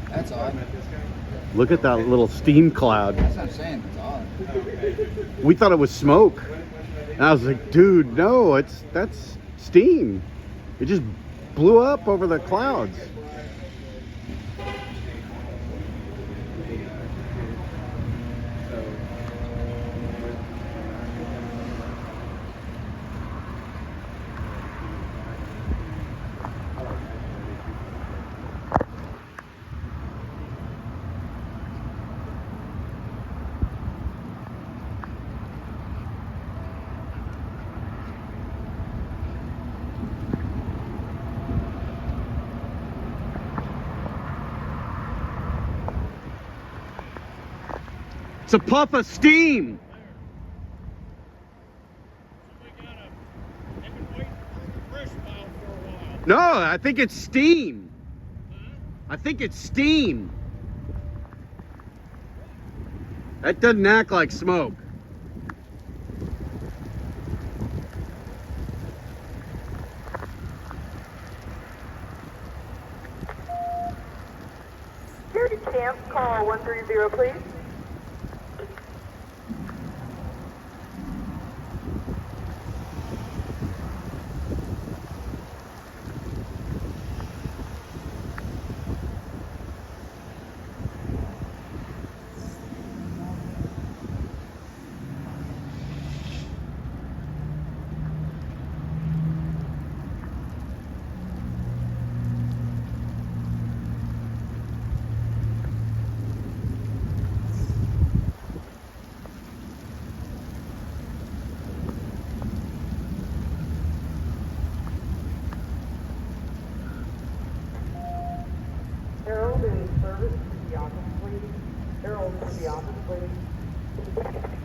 That's odd. Look at that little steam cloud. That's what I'm saying. That's odd. We thought it was smoke. And I was like, dude, no, that's steam. It just blew up over the clouds. It's a puff of steam. No, I think it's steam. I think it's steam. That doesn't act like smoke. Security camp, call 130, please. Harold in service to the office, please. Harold to the office, please.